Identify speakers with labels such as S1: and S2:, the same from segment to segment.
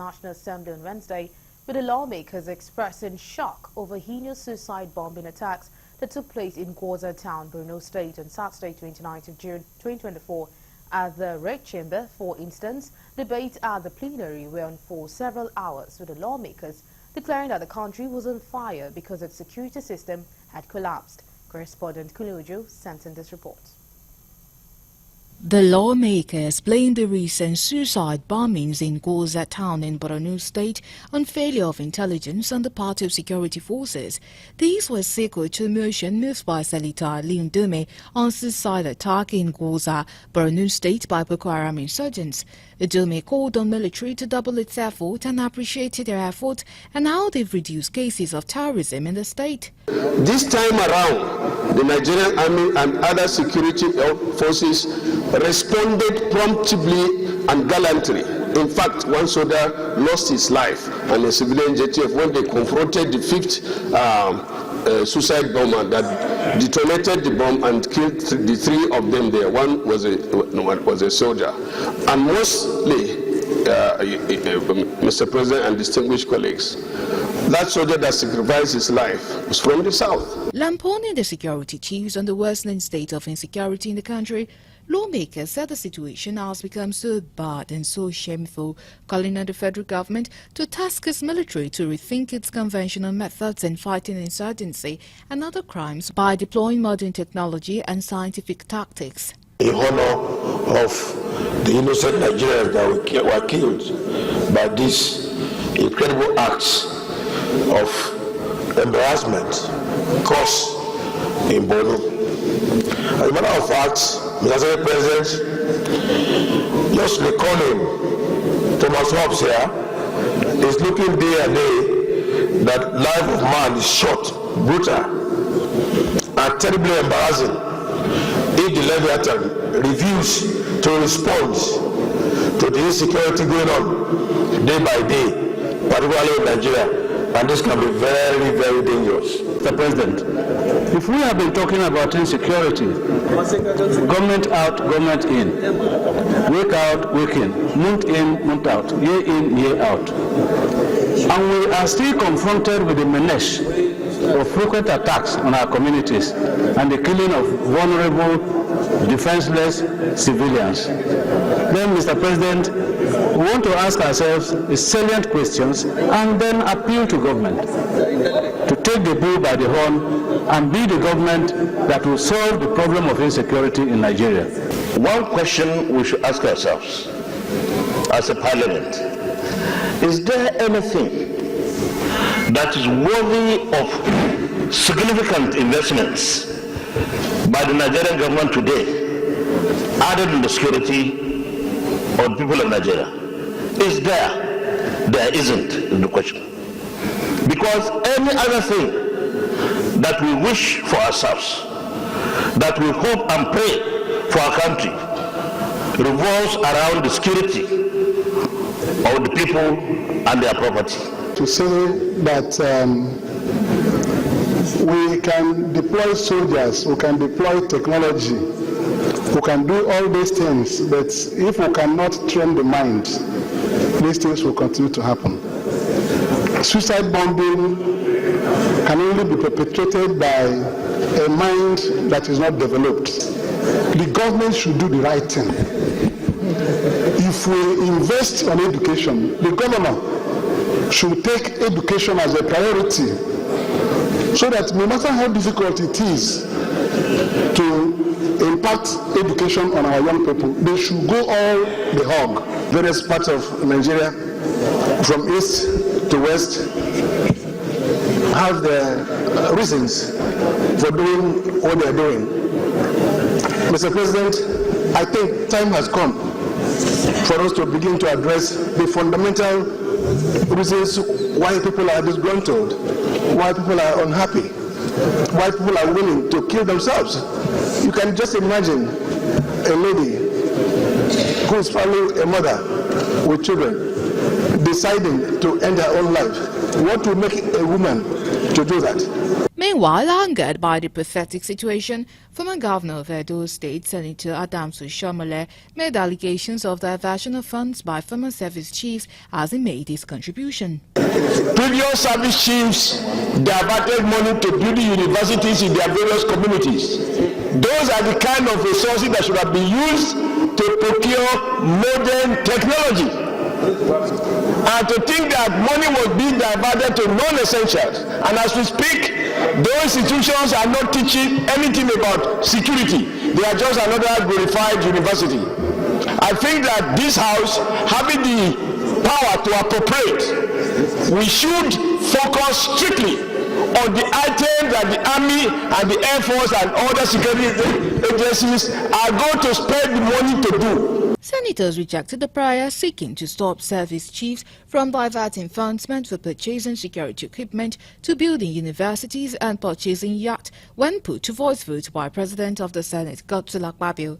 S1: National Assembly on Wednesday, with the lawmakers expressing shock over heinous suicide bombing attacks that took place in Gwoza Town, Borno State on Saturday, 29th of June 2024. At the Red Chamber, for instance, debate at the plenary went on for several hours, with the lawmakers declaring that the country was on fire because its security system had collapsed. Correspondent Kulujo sent in this report.
S2: The lawmakers blamed the recent suicide bombings in Gwoza Town in Borno State on failure of intelligence on the part of security forces. These were sequel to a motion moved by Senator Lampoon on suicide attack in Gwoza, Borno State by Boko Haram insurgents. The Dume called on military to double its effort and appreciated their effort and how they've reduced cases of terrorism in the state.
S3: This time around, the Nigerian Army and other security forces responded promptly and gallantly. In fact, one soldier lost his life and a civilian JTF when they confronted the fifth suicide bomber that detonated the bomb and killed the three of them there. One was a soldier. And mostly, Mr. President and distinguished colleagues, that soldier that sacrificed his life was from the south.
S2: Lampoon the security chiefs on the worsening state of insecurity in the country, lawmakers said the situation has become so bad and so shameful, calling on the federal government to task its military to rethink its conventional methods in fighting insurgency and other crimes by deploying modern technology and scientific tactics.
S4: In honor of the innocent Nigerians that were killed by these incredible acts of embarrassment caused in Borno. As a matter of fact, Mr. President, just recalling Thomas Hobbes here is looking day and day that life of man is short, brutal, and terribly embarrassing if the Leviathan refuse to respond to the insecurity going on day by day, particularly in Nigeria. And this can be very, very dangerous.
S5: Mr. President, if we have been talking about insecurity, government out, government in, week out, week in, month out, year out, and we are still confronted with the menace of frequent attacks on our communities and the killing of vulnerable, defenseless civilians, then, Mr. President, we want to ask ourselves salient questions and then appeal to government to take the bull by the horn and be the government that will solve the problem of insecurity in Nigeria.
S4: One question we should ask ourselves as a parliament: is there anything that is worthy of significant investments by the Nigerian government today, other than the security of the people of Nigeria? Is there? There isn't, is the question. Because any other thing that we wish for ourselves, that we hope and pray for our country, revolves around the security of the people and their property.
S6: To say that we can deploy soldiers, we can deploy technology, we can do all these things, but if we cannot train the mind, these things will continue to happen. Suicide bombing can only be perpetrated by a mind that is not developed. The government should do the right thing. If we invest on education, the governor should take education as a priority, so that no matter how difficult it is to impart education on our young people, they should go all the hog. Various parts of Nigeria, from east to west, have their reasons for doing what they are doing. Mr. President, I think time has come for us to begin to address the fundamental reasons why people are disgruntled, why people are unhappy, why people are willing to kill themselves. You can just imagine a lady who is probably a mother with children deciding to end her own life. What would make a woman to do that?
S2: Meanwhile, angered by the pathetic situation, former governor of Edo State, Senator Adams Oshomole, made allegations of diversion of funds by former service chiefs as he made his contribution.
S3: Previous service chiefs diverted money to build universities in their various communities. Those are the kind of resources that should have been used to procure modern technology. And to think that money was being diverted to non-essentials. And as we speak, those institutions are not teaching anything about security. They are just another glorified university. I think that this House, having the power to appropriate, we should focus strictly on the items that the Army and the Air Force and other security agencies are going to spend the money to do.
S2: Senators rejected the prayer seeking to stop service chiefs from diverting funds meant for purchasing security equipment to building universities and purchasing yachts when put to voice vote by President of the Senate, Godswill Akpabio.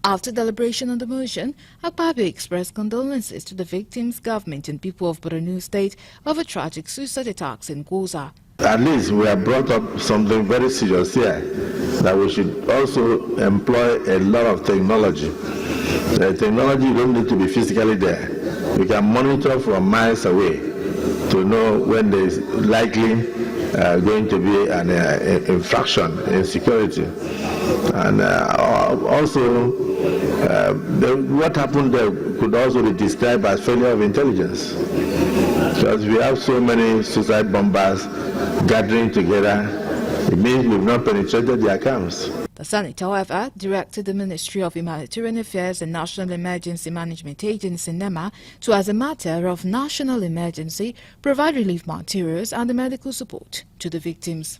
S2: After deliberation on the motion, Akpabio expressed condolences to the victims, government and people of Borno State over tragic suicide attacks in Gwoza.
S7: At least we have brought up something very serious here, that we should also employ a lot of technology. The technology don't need to be physically there. We can monitor from miles away to know when there is likely going to be an infraction in security. And also, what happened there could also be described as failure of intelligence. Because we have so many suicide bombers gathering together, it means we've not penetrated their camps.
S2: The Senate, however, directed the Ministry of Humanitarian Affairs and National Emergency Management Agency, NEMA, to, as a matter of national emergency, provide relief materials and medical support to the victims.